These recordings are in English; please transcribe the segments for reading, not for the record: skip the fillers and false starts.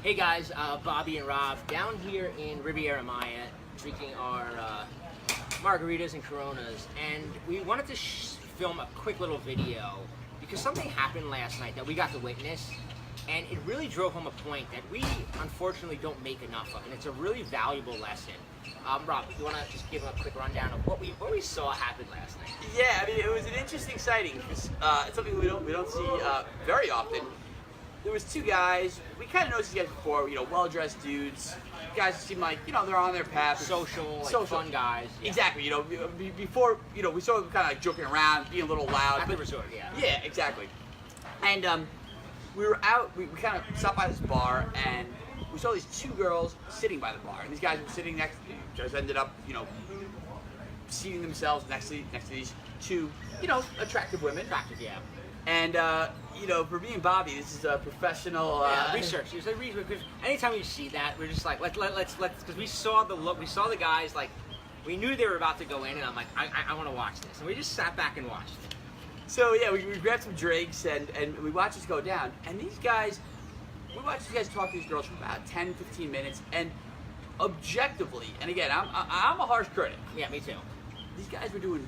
Hey guys, Bobby and Rob down here in Riviera Maya drinking our margaritas and Coronas, and we wanted to film a quick little video because something happened last night that we got to witness, and it really drove home a point that we unfortunately don't make enough of, and it's a really valuable lesson. Rob, you want to just give a quick rundown of what we saw happen last night? Yeah, I mean, it was an interesting sighting. It's something we don't see very often. There was two guys. We kind of noticed these guys before. Well-dressed dudes. Guys seem like they're on their path. Social, fun guys. Yeah. Exactly. Before we saw them kind of like joking around, being a little loud. At the resort, yeah. Yeah, exactly. And we were out. We kind of stopped by this bar, and we saw these two girls sitting by the bar, and these guys were sitting next. Just ended up, seating themselves next to these two, attractive women. Attractive, yeah. And for me and Bobby, this is a professional research. Because anytime we see that, we're just like, let's, because we saw the look, we saw the guys, like, we knew they were about to go in, and I'm like, I want to watch this, and we just sat back and watched it. So yeah, we grabbed some drinks and we watched this go down, and we watched these guys talk to these girls for about 10-15 minutes, and objectively, and again, I'm a harsh critic. Yeah, me too. These guys were doing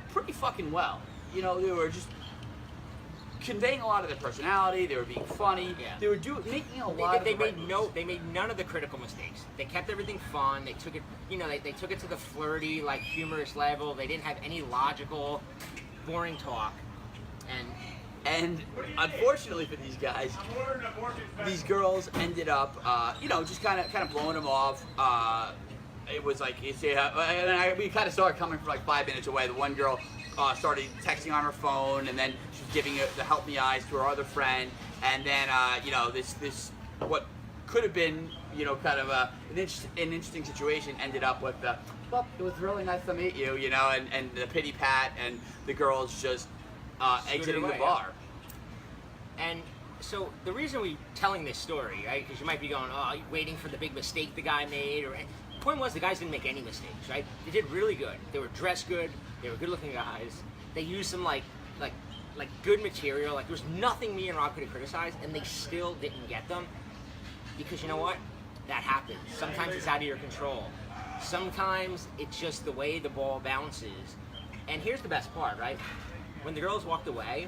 pretty fucking well. They were just conveying a lot of their personality. They were being funny. Yeah. They were making a lot. They made none of the critical mistakes. They kept everything fun. They took it, they took it to the flirty, like humorous level. They didn't have any logical, boring talk, And unfortunately for these guys, these girls ended up, just kind of blowing them off. It was like, we kind of saw it coming from like 5 minutes away. The one girl started texting on her phone, and then she was giving the help me eyes to her other friend, and then this what could have been kind of an interesting situation ended up with the, well, it was really nice to meet you, and the pity pat, and the girls just exiting the bar. And so the reason we're telling this story, right, because you might be going, oh, you're waiting for the big mistake the guy made, or the point was the guys didn't make any mistakes, right? They did really good. They were dressed good. They were good-looking guys. They used some like good material. Like there was nothing me and Rob could have criticized, and they still didn't get them because you know what? That happens. Sometimes it's out of your control. Sometimes it's just the way the ball bounces. And here's the best part, right? When the girls walked away,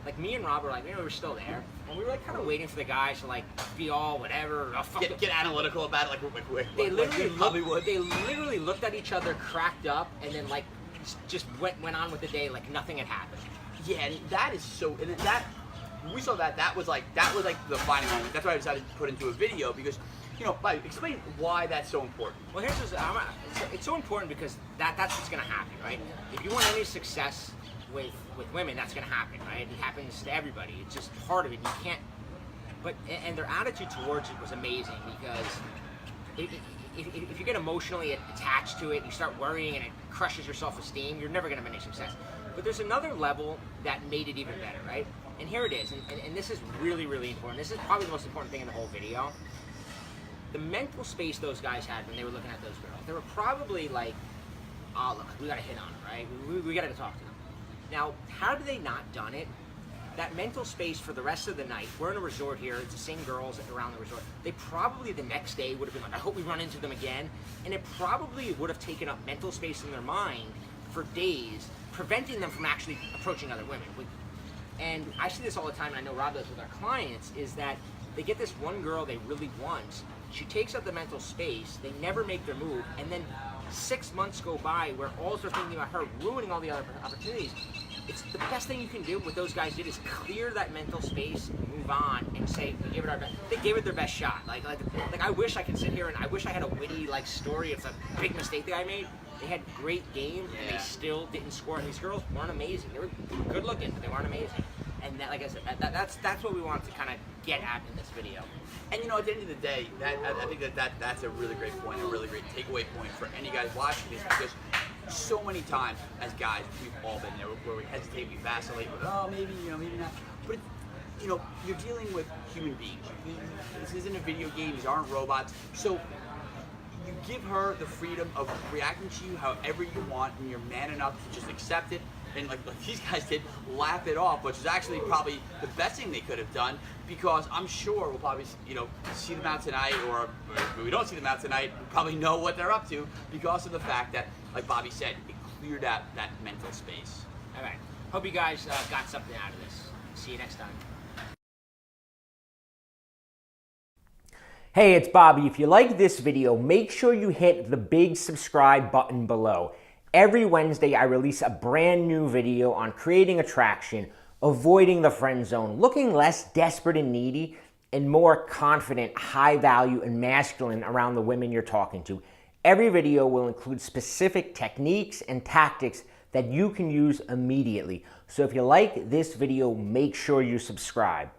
like me and Rob were like, we were still there, and we were like kind of waiting for the guys to like be all whatever, get analytical about it, like they literally looked at each other, cracked up, and then like just went on with the day like nothing had happened. Yeah, and that is so. And that when we saw that was like the defining moment. That's why I decided to put into a video because. Explain why that's so important. Well, it's so important because that's what's going to happen, right? If you want any success with women, that's going to happen, right? It happens to everybody. It's just part of it. You can't. And their attitude towards it was amazing because if you get emotionally attached to it, you start worrying, and it crushes your self-esteem. You're never going to have any success. But there's another level that made it even better, right? And here it is, and this is really, really important. This is probably the most important thing in the whole video. The mental space those guys had when they were looking at those girls, they were probably like, oh, look, we got to hit on her, right? We got to talk to them. Now, had they not done it, that mental space for the rest of the night, we're in a resort here, it's the same girls around the resort, they probably the next day would have been like, I hope we run into them again, and it probably would have taken up mental space in their mind for days, preventing them from actually approaching other women. And I see this all the time, and I know Rob does with our clients, is that they get this one girl they really want, she takes up the mental space, they never make their move, and then 6 months go by where all they're thinking about her ruining all the other opportunities. It's the best thing you can do. What those guys did is clear that mental space, move on, and say we gave it our best. They gave it their best shot. Like I wish I could sit here and I wish I had a witty story of the big mistake that I made. They had great game and they still didn't score. And these girls weren't amazing. They were good looking, but they weren't amazing. And that, like I said, that's what we wanted to kind of get at in this video. And at the end of the day, I think that's a really great point, a really great takeaway point for any guys watching this, because so many times as guys we've all been there where we hesitate, we vacillate, maybe not. But you're dealing with human beings. This isn't a video game. These aren't robots. So you give her the freedom of reacting to you however you want, and you're man enough to just accept it. and like these guys did, lap it off, which is actually probably the best thing they could have done, because I'm sure we'll probably, see them out tonight, or if we don't see them out tonight, we probably know what they're up to because of the fact that, like Bobby said, it cleared out that mental space. All right. Hope you guys got something out of this. See you next time. Hey, it's Bobby. If you like this video, make sure you hit the big subscribe button below. Every Wednesday, I release a brand new video on creating attraction, avoiding the friend zone, looking less desperate and needy, and more confident, high value, and masculine around the women you're talking to. Every video will include specific techniques and tactics that you can use immediately. So if you like this video, make sure you subscribe.